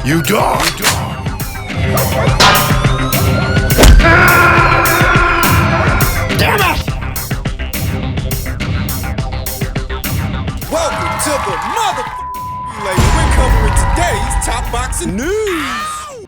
You dog! Damn it! Welcome to the we're covering today's top boxing news.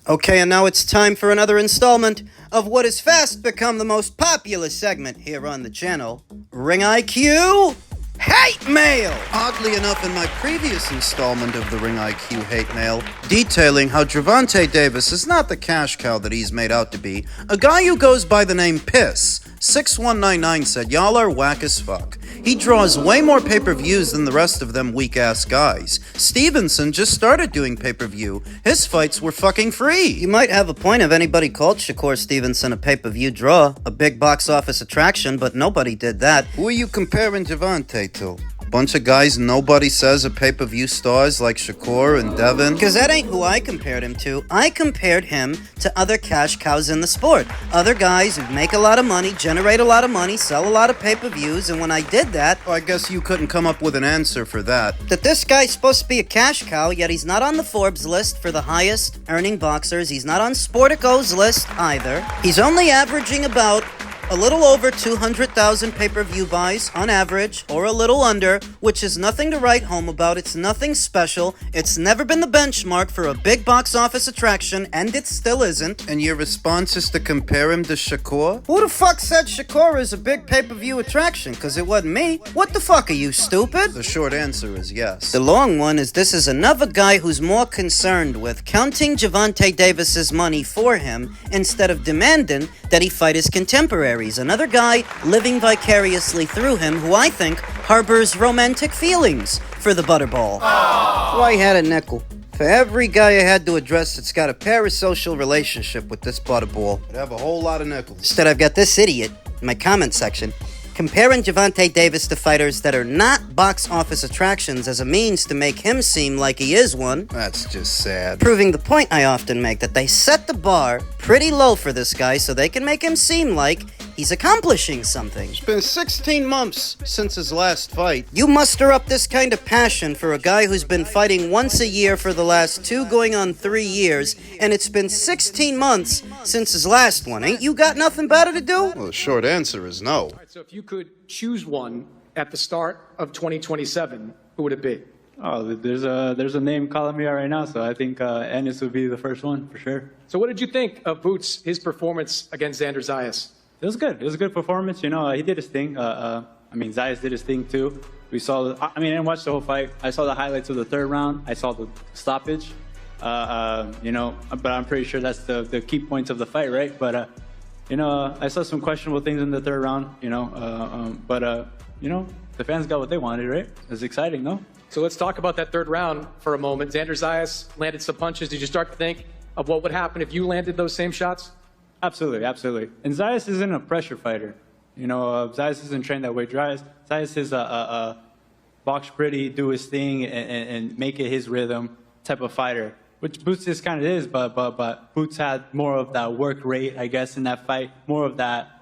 Okay, and now it's time for another installment of what has fast become the most popular segment here on the channel, Ring IQ Hate Mail! Oddly enough, in my previous installment of the Ring IQ Hate Mail, detailing how Gervonta Davis is not the cash cow that he's made out to be, a guy who goes by the name Piss, 6199 said, "Y'all are whack as fuck. He draws way more pay-per-views than the rest of them weak-ass guys. Stevenson just started doing pay-per-view. His fights were fucking free." You might have a point if anybody called Shakur Stevenson a pay-per-view draw, a big box office attraction, but nobody did that. Who are you comparing Gervonta to? Bunch of guys nobody says are pay-per-view stars like Shakur and Devin? Because that ain't who I compared him to. I compared him to other cash cows in the sport. Other guys who make a lot of money, generate a lot of money, sell a lot of pay-per-views, and when I did that... Well, I guess you couldn't come up with an answer for that. That this guy's supposed to be a cash cow, yet he's not on the Forbes list for the highest earning boxers. He's not on Sportico's list either. He's only averaging about a little over 200,000 pay-per-view buys on average, or a little under, which is nothing to write home about. It's nothing special. It's never been the benchmark for a big box office attraction, and it still isn't. And your response is to compare him to Shakur? Who the fuck said Shakur is a big pay-per-view attraction? Because it wasn't me. What the fuck, are you stupid? The short answer is yes. The long one is this is another guy who's more concerned with counting Gervonta Davis's money for him instead of demanding that he fight his contemporary. Another guy living vicariously through him who I think harbors romantic feelings for the Butterball. So I had a nickel for every guy I had to address that's got a parasocial relationship with this Butterball. I'd have a whole lot of nickels. Instead, I've got this idiot in my comment section comparing Gervonta Davis to fighters that are not box office attractions as a means to make him seem like he is one. That's just sad. Proving the point I often make, that they set the bar pretty low for this guy so they can make him seem like he's accomplishing something. It's been 16 months since his last fight. You muster up this kind of passion for a guy who's been fighting once a year for the last 2 going on 3 years, and it's been 16 months since his last one. Ain't you got nothing better to do? Well, the short answer is no. All right, so if you could choose one at the start of 2027, who would it be? Oh, there's a name calling me out right now, so I think Ennis would be the first one for sure. So what did you think of Boots, his performance against Xander Zayas? It was good. It was a good performance. You know, he did his thing. Zayas did his thing too. I didn't watch the whole fight. I saw the highlights of the 3rd round. I saw the stoppage. But I'm pretty sure that's the key points of the fight, right? But I saw some questionable things in the 3rd round. The fans got what they wanted, right? It was exciting, no? So let's talk about that 3rd round for a moment. Xander Zayas landed some punches. Did you start to think of what would happen if you landed those same shots? Absolutely, absolutely. And Zayas isn't a pressure fighter. Zayas isn't trained that way. Zayas is a box pretty, do his thing, and make it his rhythm type of fighter, which Boots just kind of is, but Boots had more of that work rate, I guess, in that fight, more of that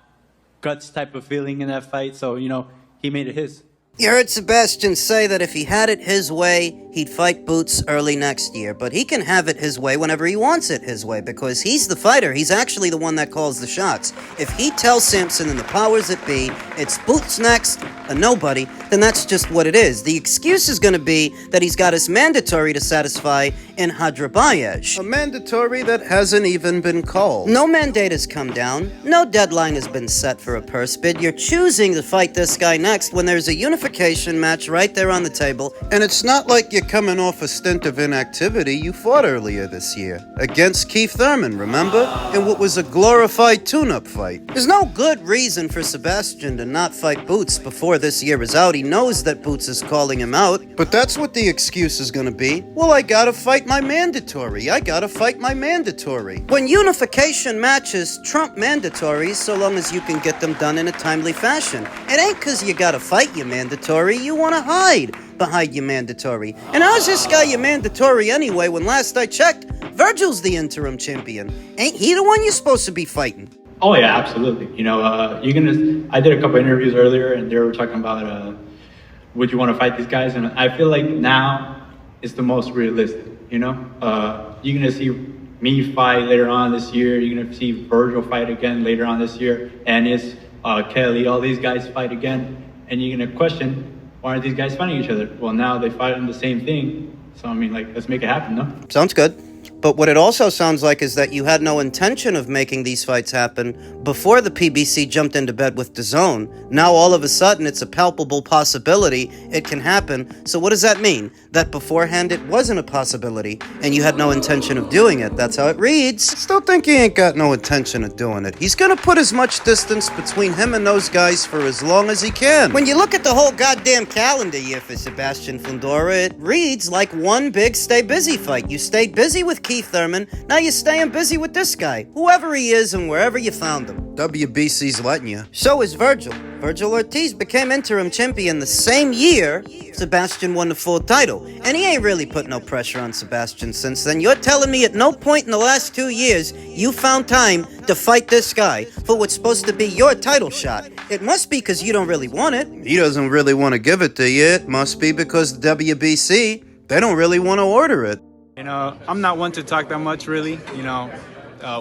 guts type of feeling in that fight, so, he made it his. You heard Sebastian say that if he had it his way, he'd fight Boots early next year. But he can have it his way whenever he wants it his way, because he's the fighter. He's actually the one that calls the shots. If he tells Sampson and the powers that be, it's Boots next, a nobody, then that's just what it is. The excuse is going to be that he's got his mandatory to satisfy in Hadrabayesh. A mandatory that hasn't even been called. No mandate has come down. No deadline has been set for a purse bid. You're choosing to fight this guy next when there's a unification match right there on the table. And it's not like you're coming off a stint of inactivity. You fought earlier this year against Keith Thurman, remember? In what was a glorified tune-up fight. There's no good reason for Sebastian to not fight Boots before this year is out. He knows that Boots is calling him out. But that's what the excuse is gonna be. Well, I gotta fight my mandatory. I gotta fight my mandatory. When unification matches trump mandatories, so long as you can get them done in a timely fashion. It ain't cause you gotta fight your mandatory, you wanna hide behind your mandatory. And how's this guy your mandatory anyway when last I checked, Virgil's the interim champion? Ain't he the one you're supposed to be fighting? Oh yeah, absolutely. I did a couple interviews earlier and they were talking about would you want to fight these guys? And I feel like now it's the most realistic. You know, you're gonna see me fight later on this year. You're gonna see Virgil fight again later on this year. Ennis, Kelly, all these guys fight again, and you're gonna question, why aren't these guys fighting each other? Well, now they fight on the same thing. So I mean, like, let's make it happen, no? Sounds good. But what it also sounds like is that you had no intention of making these fights happen before the PBC jumped into bed with DAZN. Now all of a sudden it's a palpable possibility it can happen. So what does that mean? That beforehand it wasn't a possibility and you had no intention of doing it. That's how it reads. Still think he ain't got no intention of doing it. He's gonna put as much distance between him and those guys for as long as he can. When you look at the whole goddamn calendar year for Sebastian Fundora, it reads like one big stay busy fight. You stayed busy with Keith Thurman, now you're staying busy with this guy, whoever he is and wherever you found him. WBC's letting you. So is Virgil. Virgil Ortiz became interim champion the same year Sebastian won the full title. And he ain't really put no pressure on Sebastian since then. You're telling me at no point in the last 2 years you found time to fight this guy for what's supposed to be your title shot. It must be because you don't really want it. He doesn't really want to give it to you. It must be because the WBC, they don't really want to order it. You know, I'm not one to talk that much, really. You know,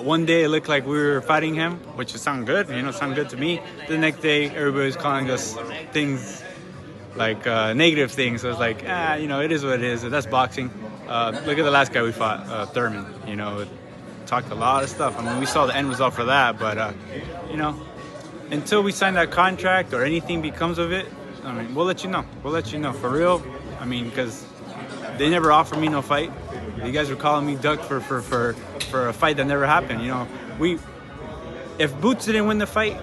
one day it looked like we were fighting him, which sounded good. You know, sounded good to me. The next day, everybody was calling us things like negative things. So I was like, you know, it is what it is. That's boxing. Look at the last guy we fought, Thurman. You know, talked a lot of stuff. I mean, we saw the end result for that, but you know, until we sign that contract or anything becomes of it, I mean, we'll let you know. We'll let you know for real. I mean, because they never offered me no fight. You guys were calling me duck for a fight that never happened. You know, if Boots didn't win the fight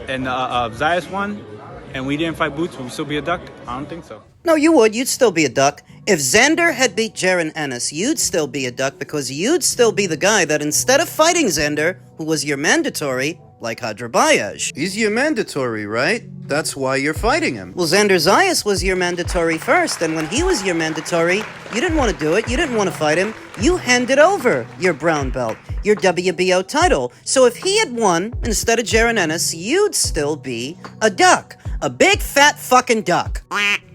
and Zayas won and we didn't fight Boots, would we still be a duck? I don't think so. No, you would. You'd still be a duck. If Xander had beat Jaron Ennis, you'd still be a duck because you'd still be the guy that instead of fighting Xander, who was your mandatory, like Hadrabayaj. He's your mandatory, right? That's why you're fighting him. Well, Xander Zayas was your mandatory first, and when he was your mandatory, you didn't want to do it, you didn't want to fight him, you handed over your brown belt, your WBO title. So if he had won, instead of Jaron Ennis, you'd still be a duck. A big fat fucking duck.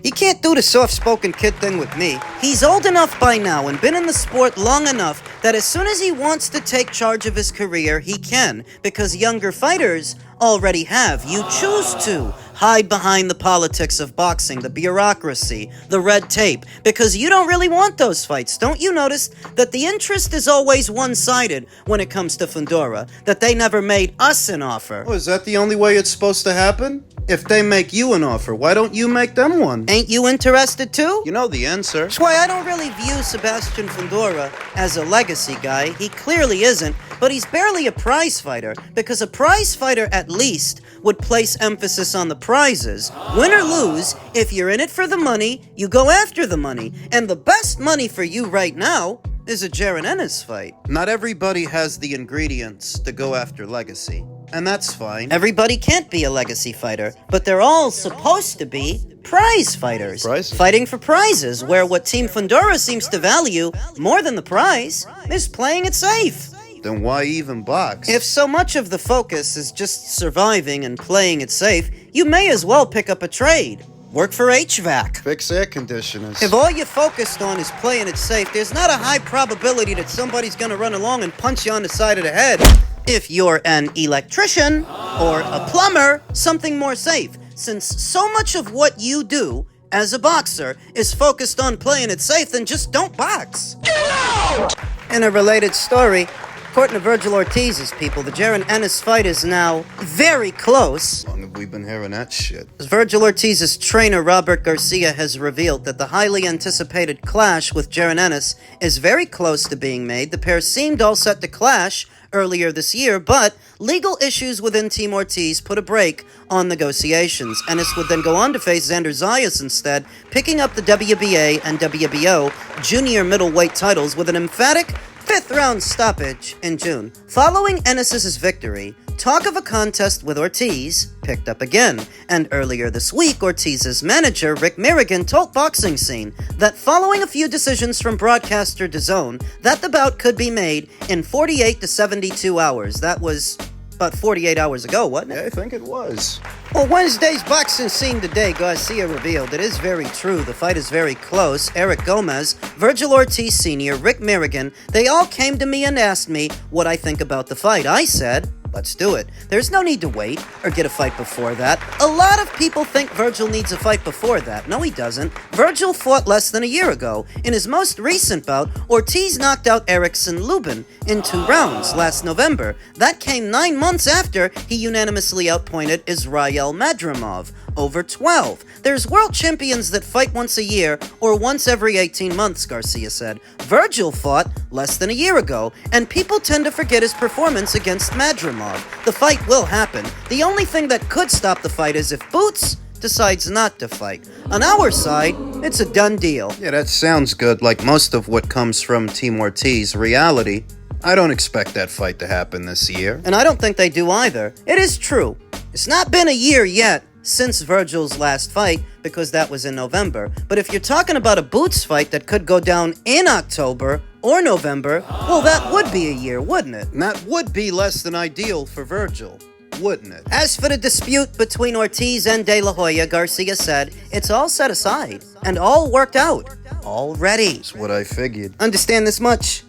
He can't do the soft-spoken kid thing with me. He's old enough by now and been in the sport long enough that as soon as he wants to take charge of his career, he can. Because younger fighters already have. You choose to hide behind the politics of boxing, the bureaucracy, the red tape, because you don't really want those fights. Don't you notice that the interest is always one-sided when it comes to Fundora? That they never made us an offer. Oh, is that the only way it's supposed to happen? If they make you an offer, why don't you make them one? Ain't you interested too? You know the answer. That's why I don't really view Sebastian Fundora as a legacy guy. He clearly isn't, but he's barely a prize fighter, because a prize fighter at least would place emphasis on the prizes. Win or lose, if you're in it for the money, you go after the money. And the best money for you right now is a Jaron Ennis fight. Not everybody has the ingredients to go after legacy. And that's fine. Everybody can't be a legacy fighter, but they're all supposed to be prize fighters. Prize? Fighting for prizes, where what Team Fundora seems to value more than the prize is playing it safe. Then why even box? If so much of the focus is just surviving and playing it safe, you may as well pick up a trade. Work for HVAC. Fix air conditioners. If all you're focused on is playing it safe, there's not a high probability that somebody's gonna run along and punch you on the side of the head. If you're an electrician or a plumber, something more safe, since so much of what you do as a boxer is focused on playing it safe, then just don't box. Get out! In a related story, according to Virgil Ortiz's people, the Jaron Ennis fight is now very close. How long have we been hearing that shit? Virgil Ortiz's trainer, Robert Garcia, has revealed that the highly anticipated clash with Jaron Ennis is very close to being made. The pair seemed all set to clash earlier this year, but legal issues within Team Ortiz put a break on negotiations. Ennis would then go on to face Xander Zayas instead, picking up the WBA and WBO junior middleweight titles with an emphatic fifth-round stoppage in June. Following Ennis' victory, talk of a contest with Ortiz picked up again, and earlier this week, Ortiz's manager, Rick Merrigan, told Boxing Scene that following a few decisions from broadcaster DAZN, that the bout could be made in 48 to 72 hours. That was about 48 hours ago, wasn't it? Yeah, I think it was. Well, Wednesday's boxing scene today, Garcia revealed it is very true. The fight is very close. Eric Gomez, Virgil Ortiz Sr., Rick Merrigan, they all came to me and asked me what I think about the fight. I said, let's do it. There's no need to wait or get a fight before that. A lot of people think Virgil needs a fight before that. No, he doesn't. Virgil fought less than a year ago. In his most recent bout, Ortiz knocked out Erickson Lubin in 2 rounds last November. That came 9 months after he unanimously outpointed Israel Madrimov over 12. There's world champions that fight once a year or once every 18 months, Garcia said. Virgil fought less than a year ago, and people tend to forget his performance against Madrimov. The fight will happen. The only thing that could stop the fight is if Boots decides not to fight. On our side, it's a done deal. Yeah, that sounds good, like most of what comes from Team Ortiz. Reality, I don't expect that fight to happen this year. And I don't think they do either. It is true. It's not been a year yet since Virgil's last fight, because that was in November. But if you're talking about a Boots fight that could go down in October or November, well, that would be a year, wouldn't it? And that would be less than ideal for Virgil, wouldn't it? As for the dispute between Ortiz and De La Hoya, Garcia said, it's all set aside and all worked out already. That's what I figured. Understand this much.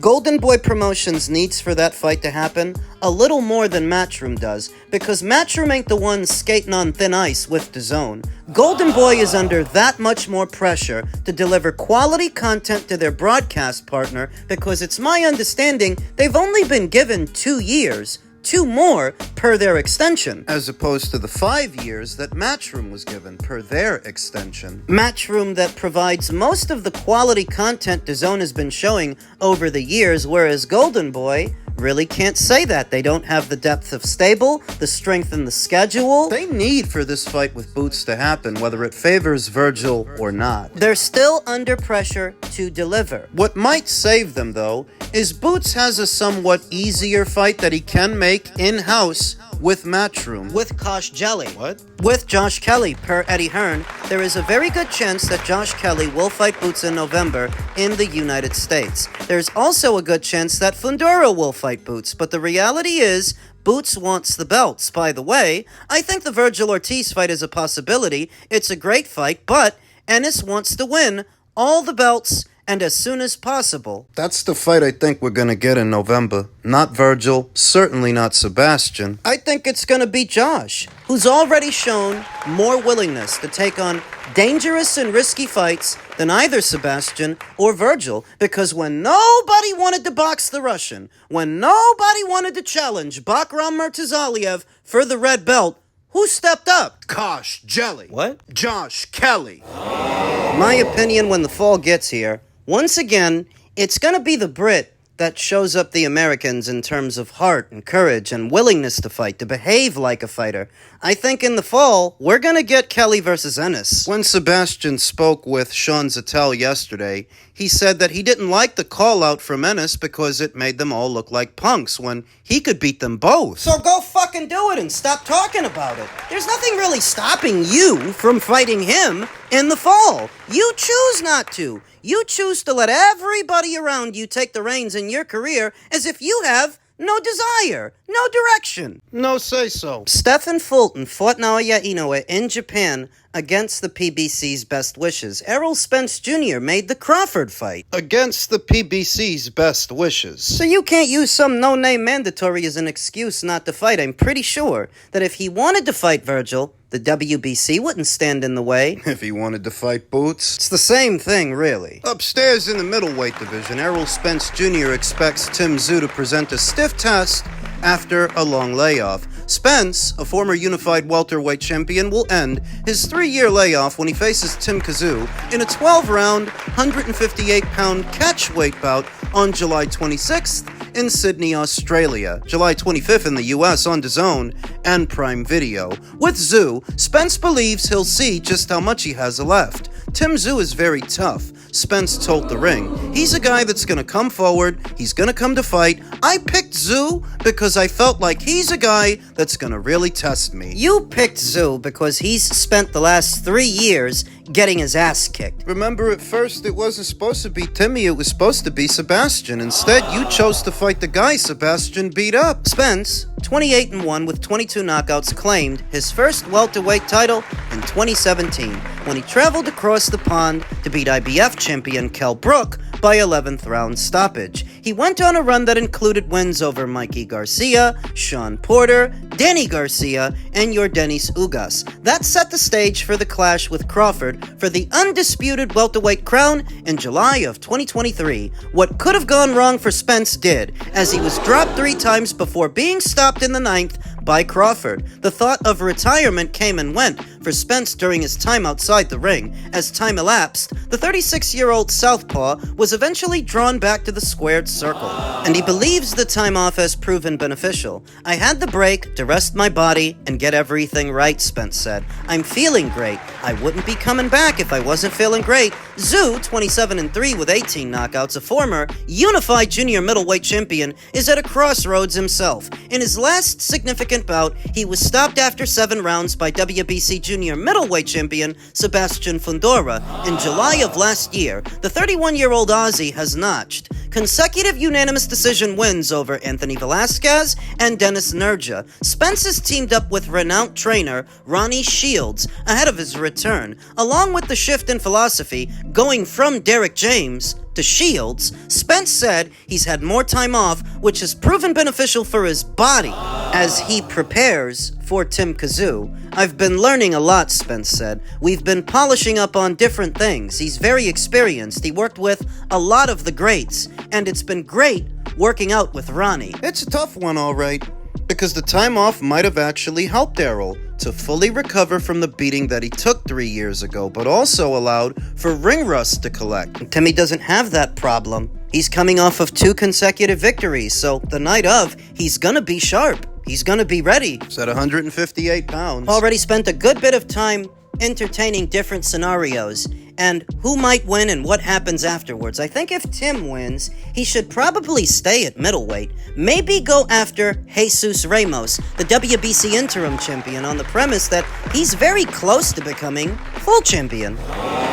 Golden Boy Promotions needs for that fight to happen a little more than Matchroom does, because Matchroom ain't the one skating on thin ice with DAZN. Golden Boy is under that much more pressure to deliver quality content to their broadcast partner, because it's my understanding they've only been given 2 years, 2 more per their extension. As opposed to the 5 years that Matchroom was given per their extension. Matchroom that provides most of the quality content DAZN has been showing over the years, whereas Golden Boy really can't say that. They don't have the depth of stable, the strength in the schedule. They need for this fight with Boots to happen, whether it favors Virgil or not. They're still under pressure to deliver. What might save them, though, is Boots has a somewhat easier fight that he can make in-house with Matchroom. With Kosh Jelly. What? With Josh Kelly, per Eddie Hearn, there is a very good chance that Josh Kelly will fight Boots in November in the United States. There's also a good chance that Fundora will fight Boots, but the reality is, Boots wants the belts. By the way, I think the Virgil Ortiz fight is a possibility. It's a great fight, but Ennis wants to win all the belts and as soon as possible. That's the fight I think we're gonna get in November. Not Virgil, certainly not Sebastian. I think it's gonna be Josh, who's already shown more willingness to take on dangerous and risky fights than either Sebastian or Virgil, because when nobody wanted to box the Russian, when nobody wanted to challenge Bakram Murtazaliev for the red belt, who stepped up? Kosh Jelly. What? Josh Kelly. My opinion, when the fall gets here, once again, it's gonna be the Brit that shows up the Americans in terms of heart and courage and willingness to fight, to behave like a fighter. I think in the fall, we're gonna get Kelly versus Ennis. When Sebastian spoke with Sean Zattel yesterday, he said that he didn't like the call-out from Ennis because it made them all look like punks when he could beat them both. So go fucking do it and stop talking about it. There's nothing really stopping you from fighting him in the fall. You choose not to. You choose to let everybody around you take the reins in your career as if you have no desire, no direction. No say so. Stephen Fulton fought Naoya Inoue in Japan against the PBC's best wishes. Errol Spence Jr. made the Crawford fight Against the PBC's best wishes. So you can't use some no-name mandatory as an excuse not to fight. I'm pretty sure that if he wanted to fight Virgil, the WBC wouldn't stand in the way. If he wanted to fight Boots. It's the same thing, really. Upstairs in the middleweight division, Errol Spence Jr. expects Tim Tszyu to present a stiff test after a long layoff. Spence, a former unified welterweight champion, will end his 3-year layoff when he faces Tim Tszyu in a 12-round, 158-pound catchweight bout on July 26th in Sydney, Australia, July 25th in the US on DAZN and Prime Video. With Tszyu, Spence believes he'll see just how much he has left. Tim Tszyu is very tough, Spence told The Ring. He's a guy that's gonna come forward, he's gonna come to fight. I picked picked Tszyu because I felt like he's a guy that's gonna really test me. You picked Tszyu because he's spent the last 3 years getting his ass kicked. Remember, at first it wasn't supposed to be Timmy, it was supposed to be Sebastian. Instead, you chose to fight the guy Sebastian beat up. Spence, 28-1 with 22 knockouts, claimed his first welterweight title in 2017 when he traveled across the pond to beat IBF champion Kell Brook by 11th round stoppage. He went on a run that included wins over Mikey Garcia, Sean Porter, Danny Garcia, and Yordenis Ugas. That set the stage for the clash with Crawford for the undisputed welterweight crown in July of 2023. What could have gone wrong for Spence did, as he was dropped 3 times before being stopped in the 9th by Crawford. The thought of retirement came and went for Spence during his time outside the ring. As time elapsed, the 36-year-old southpaw was eventually drawn back to the squared circle, and he believes the time off has proven beneficial. "I had the break to rest my body and get everything right," Spence said. "I'm feeling great. I wouldn't be coming back if I wasn't feeling great." Tszyu, 27-3 with 18 knockouts, a former unified junior middleweight champion, is at a crossroads himself. In his last significant bout, he was stopped after 7 rounds by WBC junior middleweight champion Sebastian Fundora in July of last year. The 31-year-old Aussie has notched consecutive unanimous decision wins over Anthony Velasquez and Dennis Nerja. Spence has teamed up with renowned trainer Ronnie Shields ahead of his return. Along with the shift in philosophy, going from Derek James to Shields, Spence said he's had more time off, which has proven beneficial for his body as he prepares for Tim Tszyu. "I've been learning a lot," Spence said. "We've been polishing up on different things. He's very experienced. He worked with a lot of the greats, and it's been great working out with Ronnie." It's a tough one, all right, because the time off might have actually helped Errol to fully recover from the beating that he took 3 years ago, but also allowed for ring rust to collect. Timmy doesn't have that problem. He's coming off of 2 consecutive victories, so the night of, he's gonna be sharp. He's gonna be ready. He's at 158 pounds. Already spent a good bit of time entertaining different scenarios and who might win and what happens afterwards. I think if Tim wins, he should probably stay at middleweight. Maybe go after Jesus Ramos, the WBC interim champion, on the premise that he's very close to becoming full champion.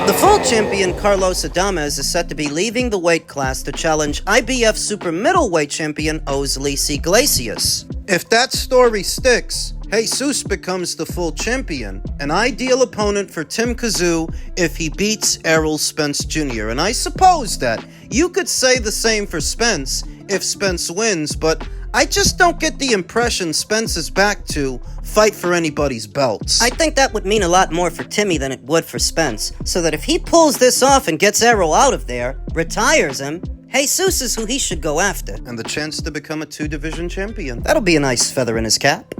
The full champion Carlos Adames is set to be leaving the weight class to challenge IBF super middleweight champion Osleis Iglesias. If that story sticks, Jesus becomes the full champion, an ideal opponent for Tim Tszyu if he beats Errol Spence Jr. And I suppose that you could say the same for Spence if Spence wins, but I just don't get the impression Spence is back to fight for anybody's belts. I think that would mean a lot more for Timmy than it would for Spence, so that if he pulls this off and gets Errol out of there, retires him, Jesus is who he should go after. And the chance to become a 2-division champion. That'll be a nice feather in his cap.